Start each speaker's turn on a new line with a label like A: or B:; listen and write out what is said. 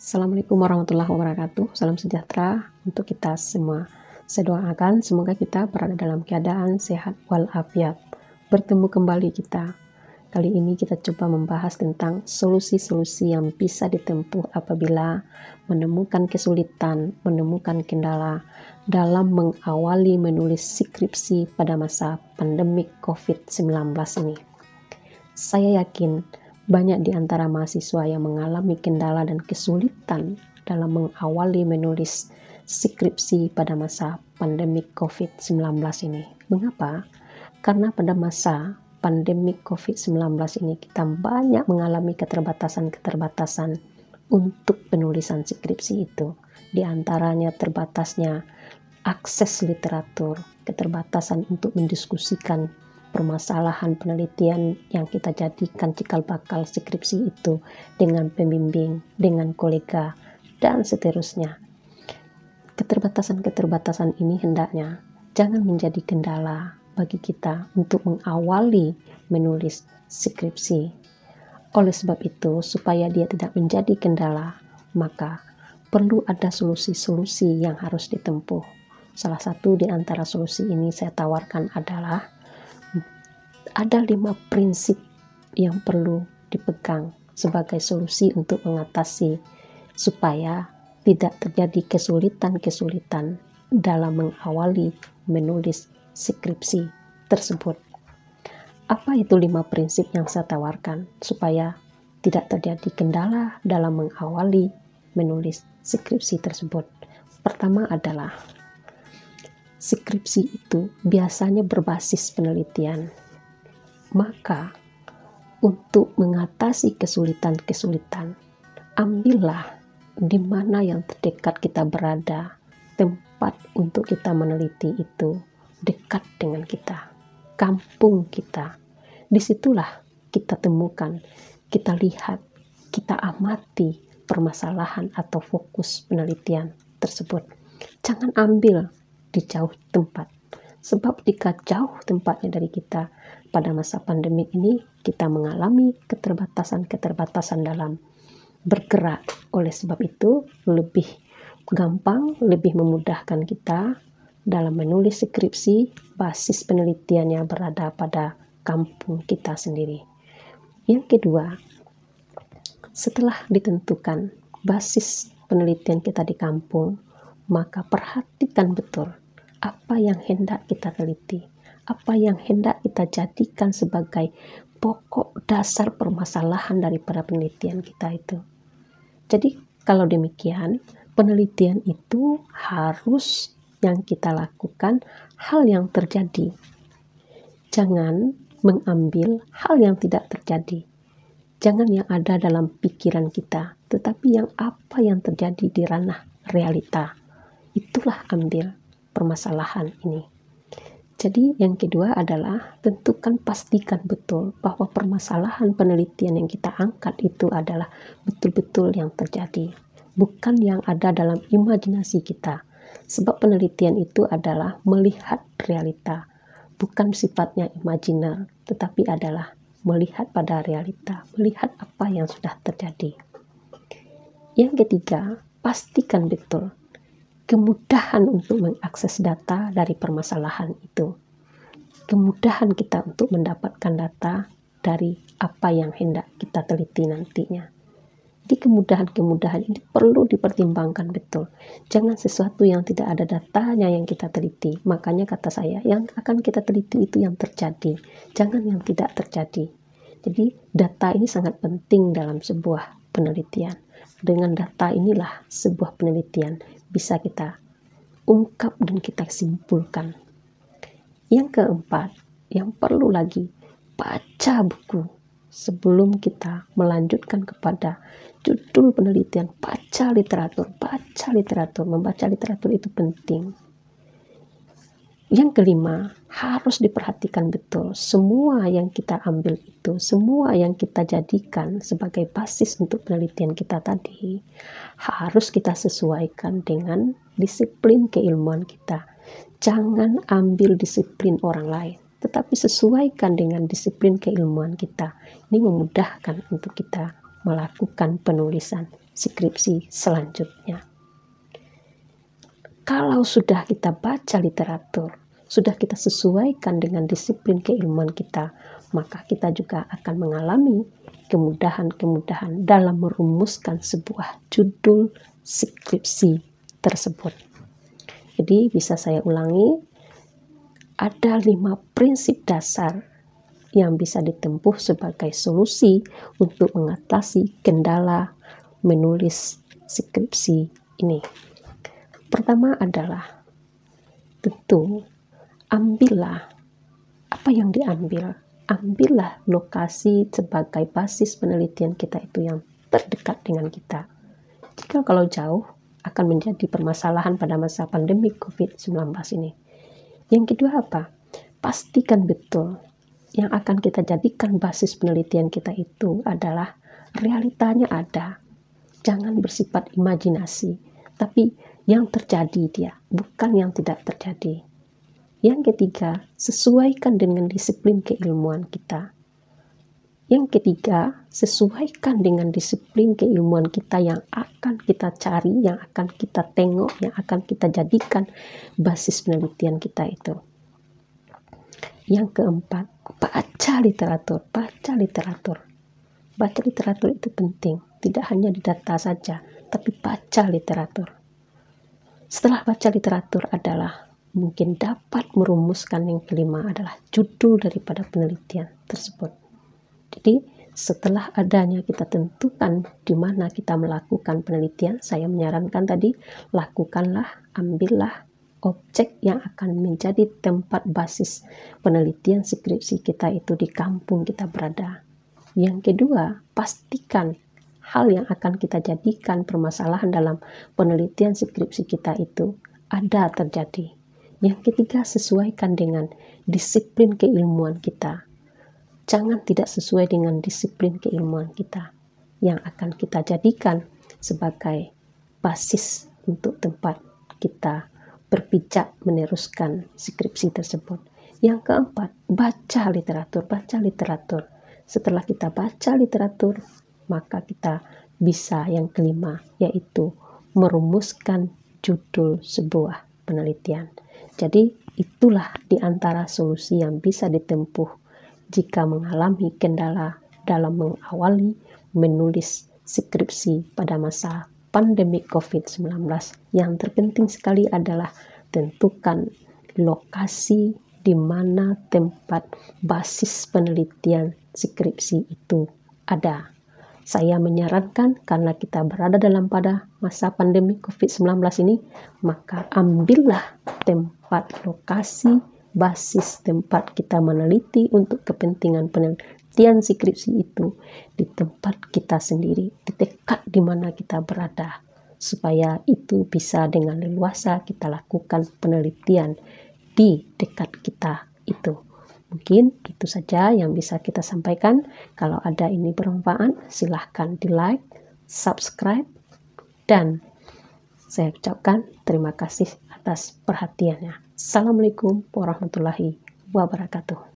A: Assalamualaikum warahmatullahi wabarakatuh. Salam sejahtera untuk kita semua. Saya doakan semoga kita berada dalam keadaan sehat walafiat. Bertemu kembali kita. Kali ini kita coba membahas tentang solusi-solusi yang bisa ditempuh apabila menemukan kesulitan, menemukan kendala dalam mengawali menulis skripsi pada masa pandemik COVID-19 ini. Saya yakin banyak di antara mahasiswa yang mengalami kendala dan kesulitan dalam mengawali menulis skripsi pada masa pandemik COVID-19 ini. Mengapa? Karena pada masa pandemik COVID-19 ini kita banyak mengalami keterbatasan-keterbatasan untuk penulisan skripsi itu. Di antaranya terbatasnya akses literatur, keterbatasan untuk mendiskusikan permasalahan penelitian yang kita jadikan cikal bakal skripsi itu dengan pembimbing, dengan kolega, dan seterusnya. Keterbatasan-keterbatasan ini hendaknya jangan menjadi kendala bagi kita untuk mengawali menulis skripsi. Oleh sebab itu, supaya dia tidak menjadi kendala, maka perlu ada solusi-solusi yang harus ditempuh. Salah satu di antara solusi ini saya tawarkan adalah ada 5 prinsip yang perlu dipegang sebagai solusi untuk mengatasi supaya tidak terjadi kesulitan-kesulitan dalam mengawali menulis skripsi tersebut. Apa itu 5 prinsip yang saya tawarkan supaya tidak terjadi kendala dalam mengawali menulis skripsi tersebut? Pertama adalah skripsi itu biasanya berbasis penelitian. Maka, untuk mengatasi kesulitan-kesulitan, ambillah di mana yang terdekat kita berada, tempat untuk kita meneliti itu dekat dengan kita, kampung kita. Disitulah kita temukan, kita lihat, kita amati permasalahan atau fokus penelitian tersebut. Jangan ambil di jauh tempat. Sebab jika jauh tempatnya dari kita, pada masa pandemi ini kita mengalami keterbatasan-keterbatasan dalam bergerak. Oleh sebab itu, lebih gampang, lebih memudahkan kita dalam menulis skripsi, basis penelitiannya berada pada kampung kita sendiri. Yang kedua, setelah ditentukan basis penelitian kita di kampung, maka perhatikan betul apa yang hendak kita teliti, apa yang hendak kita jadikan sebagai pokok dasar permasalahan daripada penelitian kita itu. Jadi kalau demikian, penelitian itu harus yang kita lakukan hal yang terjadi. Jangan mengambil hal yang tidak terjadi. Jangan yang ada dalam pikiran kita, tetapi yang apa yang terjadi di ranah realita. Itulah ambil permasalahan ini. Jadi yang kedua adalah tentukan, pastikan betul bahwa permasalahan penelitian yang kita angkat itu adalah betul-betul yang terjadi, bukan yang ada dalam imajinasi kita. Sebab penelitian itu adalah melihat realita, bukan sifatnya imajiner, tetapi adalah melihat pada realita, melihat apa yang sudah terjadi. Yang ketiga, pastikan betul kemudahan untuk mengakses data dari permasalahan itu. Kemudahan kita untuk mendapatkan data dari apa yang hendak kita teliti nantinya. Jadi kemudahan-kemudahan ini perlu dipertimbangkan betul. Jangan sesuatu yang tidak ada datanya yang kita teliti. Makanya kata saya, yang akan kita teliti itu yang terjadi. Jangan yang tidak terjadi. Jadi data ini sangat penting dalam sebuah penelitian. Dengan data inilah sebuah penelitian bisa kita ungkap dan kita simpulkan. Yang keempat, yang perlu lagi, baca buku sebelum kita melanjutkan kepada judul penelitian. Baca literatur. Membaca literatur itu penting. Yang kelima, harus diperhatikan betul semua yang kita ambil itu, semua yang kita jadikan sebagai basis untuk penelitian kita tadi, harus kita sesuaikan dengan disiplin keilmuan kita. Jangan ambil disiplin orang lain, tetapi sesuaikan dengan disiplin keilmuan kita. Ini memudahkan untuk kita melakukan penulisan skripsi selanjutnya. Kalau sudah kita baca literatur, sudah kita sesuaikan dengan disiplin keilmuan kita, maka kita juga akan mengalami kemudahan-kemudahan dalam merumuskan sebuah judul skripsi tersebut. Jadi bisa saya ulangi, ada 5 prinsip dasar yang bisa ditempuh sebagai solusi untuk mengatasi kendala menulis skripsi ini. Pertama adalah, tentu ambillah apa yang diambil. Ambillah lokasi sebagai basis penelitian kita itu yang terdekat dengan kita. Jika kalau jauh akan menjadi permasalahan pada masa pandemi COVID-19 ini. Yang kedua apa? Pastikan betul yang akan kita jadikan basis penelitian kita itu adalah realitanya ada. Jangan bersifat imajinasi, tapi yang terjadi dia, bukan yang tidak terjadi. Yang ketiga, sesuaikan dengan disiplin keilmuan kita. Yang ketiga, sesuaikan dengan disiplin keilmuan kita yang akan kita cari, yang akan kita tengok, yang akan kita jadikan basis penelitian kita itu. Yang keempat, baca literatur. Baca literatur. Baca literatur itu penting, tidak hanya di data saja, tapi baca literatur. Setelah baca literatur adalah mungkin dapat merumuskan yang kelima adalah judul daripada penelitian tersebut. Jadi setelah adanya kita tentukan di mana kita melakukan penelitian, saya menyarankan tadi, lakukanlah, ambillah objek yang akan menjadi tempat basis penelitian skripsi kita itu di kampung kita berada. Yang kedua, pastikan hal yang akan kita jadikan permasalahan dalam penelitian skripsi kita itu ada terjadi. Yang ketiga, sesuaikan dengan disiplin keilmuan kita. Jangan tidak sesuai dengan disiplin keilmuan kita yang akan kita jadikan sebagai basis untuk tempat kita berpijak meneruskan skripsi tersebut. Yang keempat, baca literatur. Baca literatur. Setelah kita baca literatur, maka kita bisa yang kelima, yaitu merumuskan judul sebuah penelitian. Jadi itulah di antara solusi yang bisa ditempuh jika mengalami kendala dalam mengawali menulis skripsi pada masa pandemi COVID-19. Yang terpenting sekali adalah tentukan lokasi di mana tempat basis penelitian skripsi itu ada. Saya menyarankan karena kita berada dalam pada masa pandemi COVID-19 ini, maka ambillah tempat lokasi basis tempat kita meneliti untuk kepentingan penelitian skripsi itu di tempat kita sendiri, di dekat di mana kita berada, supaya itu bisa dengan leluasa kita lakukan penelitian di dekat kita itu. Mungkin itu saja yang bisa kita sampaikan. Kalau ada ini bermanfaat, silahkan di like, subscribe, dan saya ucapkan terima kasih atas perhatiannya. Assalamualaikum warahmatullahi wabarakatuh.